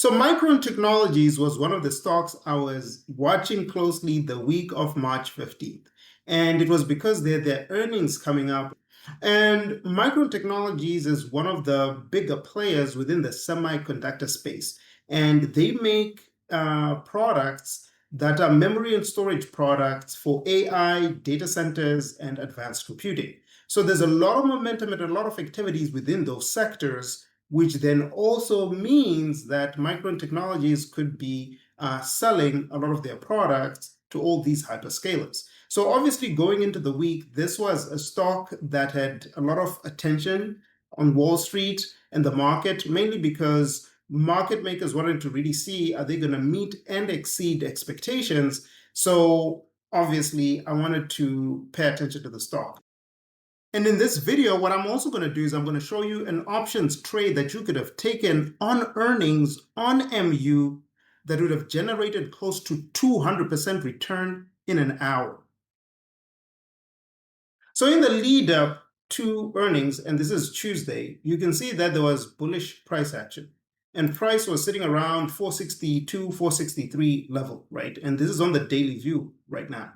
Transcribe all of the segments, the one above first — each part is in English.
So Micron Technologies was one of the stocks I was watching closely the week of March 15th. And it was because they had their earnings coming up. And Micron Technologies is one of the bigger players within the semiconductor space. And they make products that are memory and storage products for AI, data centers, and advanced computing. So there's a lot of momentum and a lot of activities within those sectors, which then also means that Micron Technologies could be selling a lot of their products to all these hyperscalers. So obviously going into the week, this was a stock that had a lot of attention on Wall Street and the market, mainly because market makers wanted to really see, are they going to meet and exceed expectations? So obviously I wanted to pay attention to the stock. And in this video, what I'm also going to do is I'm going to show you an options trade that you could have taken on earnings on MU that would have generated close to 200% return in an hour. So in the lead up to earnings, and this is Tuesday, you can see that there was bullish price action. And price was sitting around 462, 463 level, right? And this is on the daily view right now.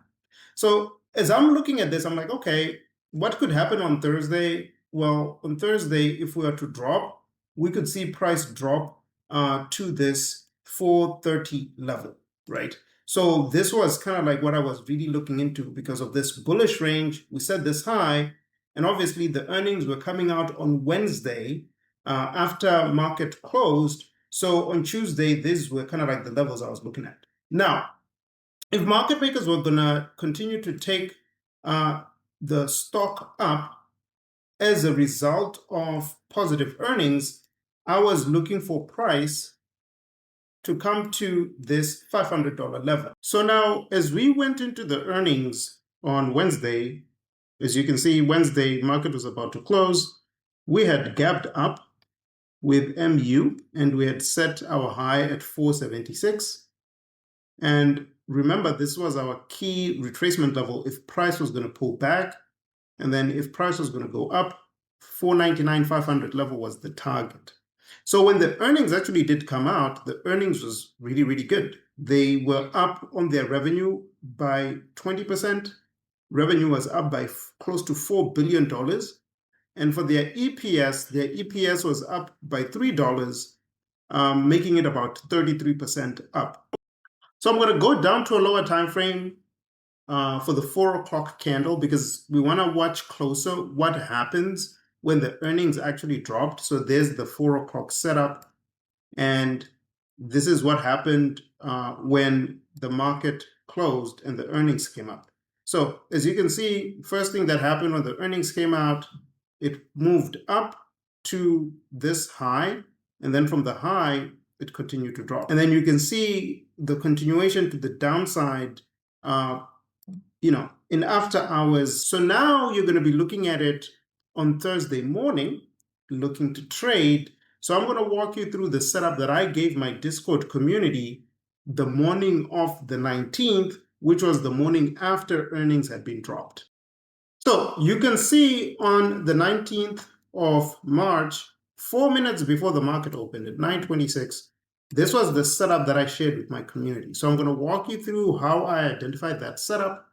So as I'm looking at this, I'm like, okay, what could happen on Thursday? Well, on Thursday, if we were to drop, we could see price drop to this 430 level, right? So this was kind of like what I was really looking into because of this bullish range. We set this high, and obviously the earnings were coming out on Wednesday after market closed. So on Tuesday, these were kind of like the levels I was looking at. Now, if market makers were going to continue to take the stock up as a result of positive earnings, I was looking for price to come to this $500 level. So now, as we went into the earnings on Wednesday, as you can see, Wednesday market was about to close. We had gapped up with MU, and we had set our high at 476. And remember, this was our key retracement level if price was going to pull back. And then if price was going to go up, 499, 500 level was the target. So when the earnings actually did come out, the earnings was really, really good. They were up on their revenue by 20%. Revenue was up by close to $4 billion. And for their EPS was up by $3, making it about 33% up. So I'm going to go down to a lower time frame for the 4 o'clock candle because we want to watch closer what happens when the earnings actually dropped. So there's the 4 o'clock setup. And this is what happened when the market closed and the earnings came up. So as you can see, first thing that happened when the earnings came out, it moved up to this high. And then from the high, it continued to drop. And then you can see the continuation to the downside in after hours. So now you're going to be looking at it on Thursday morning, looking to trade. So I'm going to walk you through the setup that I gave my Discord community the morning of the 19th, which was the morning after earnings had been dropped. So you can see on the 19th of March, 4 minutes before the market opened at 9:26, this was the setup that I shared with my community. So I'm going to walk you through how I identified that setup.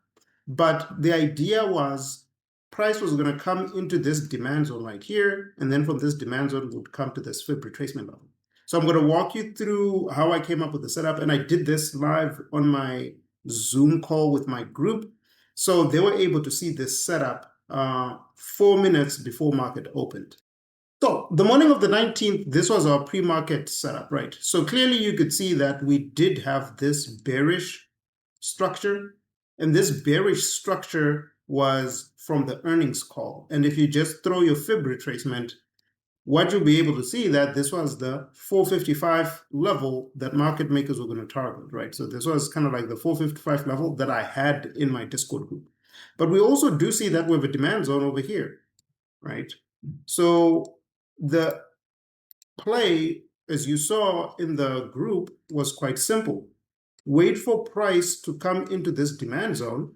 But the idea was price was going to come into this demand zone right here, and then from this demand zone would come to this fib retracement level. So I'm going to walk you through how I came up with the setup, and I did this live on my Zoom call with my group. So they were able to see this setup 4 minutes before market opened. So the morning of the 19th, this was our pre-market setup, right? So clearly you could see that we did have this bearish structure. And this bearish structure was from the earnings call. And if you just throw your fib retracement, what you'll be able to see that this was the 455 level that market makers were going to target, right? So this was kind of like the 455 level that I had in my Discord group. But we also do see that we have a demand zone over here, right? So the play, as you saw in the group, was quite simple. Wait for price to come into this demand zone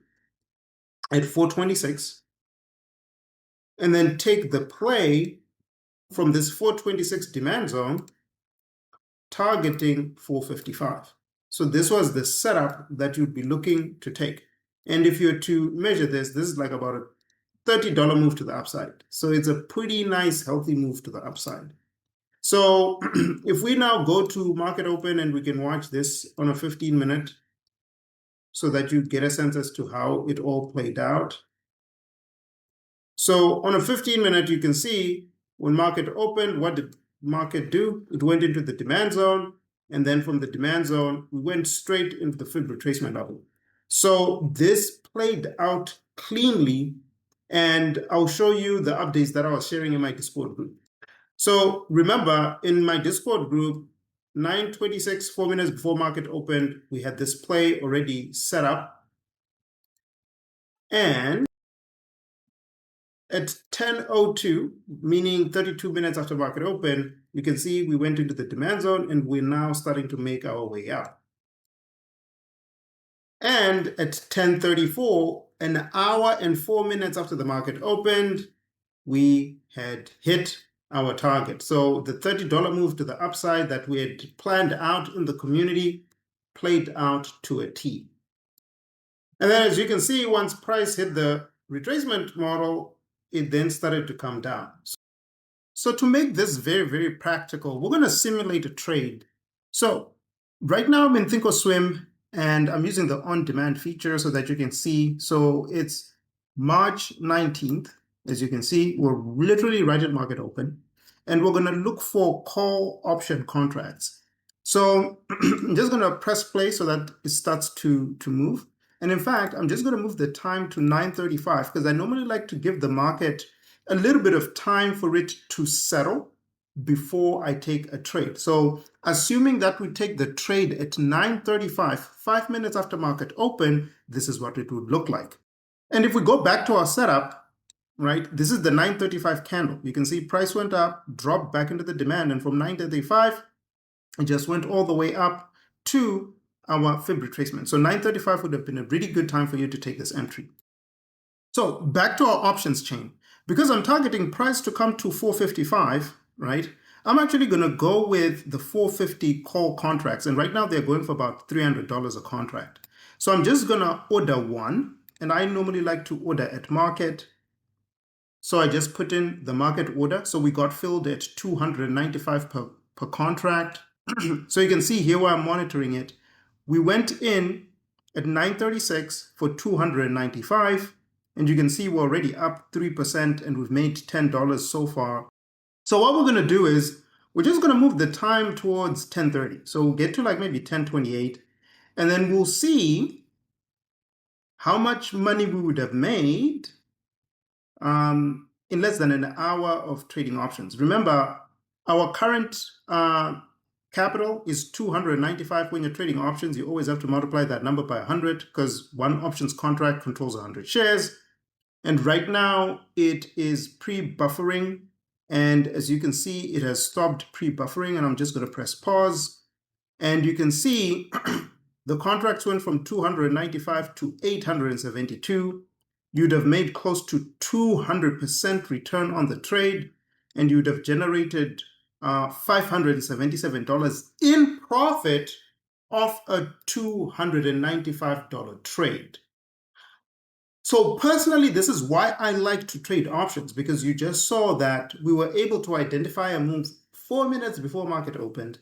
at 426, and then take the play from this 426 demand zone, targeting 455. So this was the setup that you'd be looking to take. And if you're to measure this, this is like about a $30 move to the upside. So it's a pretty nice, healthy move to the upside. So if we now go to market open and we can watch this on a 15-minute so that you get a sense as to how it all played out. So on a 15-minute, you can see when market opened, what did market do? It went into the demand zone. And then from the demand zone, we went straight into the fib retracement level. So this played out cleanly. And I'll show you the updates that I was sharing in my Discord group. So remember, in my Discord group, 9:26, 4 minutes before market opened, we had this play already set up. And at 10:02, meaning 32 minutes after market open, you can see we went into the demand zone and we're now starting to make our way up. And at 10:34, an hour and 4 minutes after the market opened, we had hit our target. So the $30 move to the upside that we had planned out in the community played out to a T. And then as you can see, once price hit the retracement model, it then started to come down. So to make this very, very practical, we're going to simulate a trade. So right now I'm in Thinkorswim and I'm using the on-demand feature so that you can see. So it's March 19th. As you can see, we're literally right at market open. And we're going to look for call option contracts. So I'm just going to press play so that it starts to move. And in fact, I'm just going to move the time to 9:35 because I normally like to give the market a little bit of time for it to settle before I take a trade. So assuming that we take the trade at 9:35, 5 minutes after market open, this is what it would look like. And if we go back to our setup, right, this is the 9:35 candle. You can see price went up, dropped back into the demand, and from 9:35, it just went all the way up to our fib retracement. So 9:35 would have been a really good time for you to take this entry. So back to our options chain. Because I'm targeting price to come to 455, right, I'm actually going to go with the 450 call contracts. And right now they're going for about $300 a contract. So I'm just going to order one. And I normally like to order at market. So I just put in the market order. So we got filled at 295 per contract. So you can see here where I'm monitoring it. We went in at 9:36 for 295. And you can see we're already up 3% and we've made $10 so far. So what we're going to do is we're just going to move the time towards 10:30. So we'll get to like maybe 10:28. And then we'll see how much money we would have made in less than an hour of trading options. Remember, our current capital is 295. When you're trading options, you always have to multiply that number by 100 because one options contract controls 100 shares. And right now it is pre-buffering. And as you can see, it has stopped pre-buffering. And I'm just going to press pause. And you can see the contracts went from 295 to 872. You'd have made close to 200% return on the trade. And you'd have generated $577 in profit off a $295 trade. So personally, this is why I like to trade options, because you just saw that we were able to identify a move 4 minutes before market opened.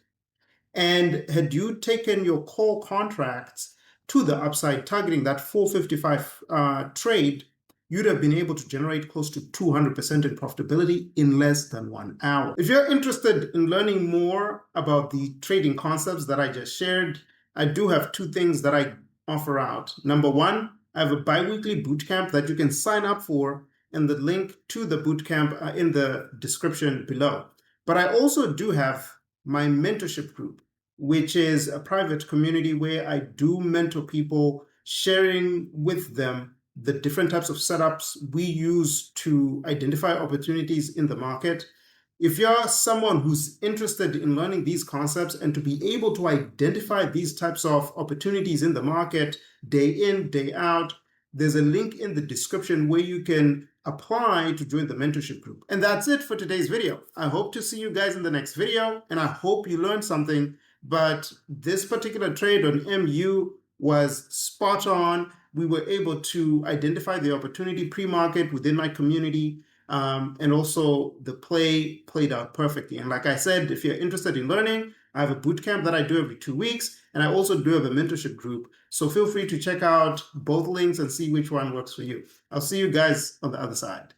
And had you taken your call contracts to the upside, targeting that 455 trade, you'd have been able to generate close to 200% in profitability in less than 1 hour. If you're interested in learning more about the trading concepts that I just shared, I do have 2 things that I offer out. Number 1, I have a bi-weekly bootcamp that you can sign up for, and the link to the bootcamp are in the description below. But I also do have my mentorship group, which is a private community where I do mentor people, sharing with them the different types of setups we use to identify opportunities in the market. If you're someone who's interested in learning these concepts and to be able to identify these types of opportunities in the market day in, day out, there's a link in the description where you can apply to join the mentorship group. And that's it for today's video. I hope to see you guys in the next video, and I hope you learned something. but this particular trade on MU was spot on. We were able to identify the opportunity pre-market within my community, and also the play played out perfectly. And like I said, if you're interested in learning, I have a boot camp that I do every 2 weeks, and I also do have a mentorship group. So feel free to check out both links and see which one works for you. I'll see you guys on the other side.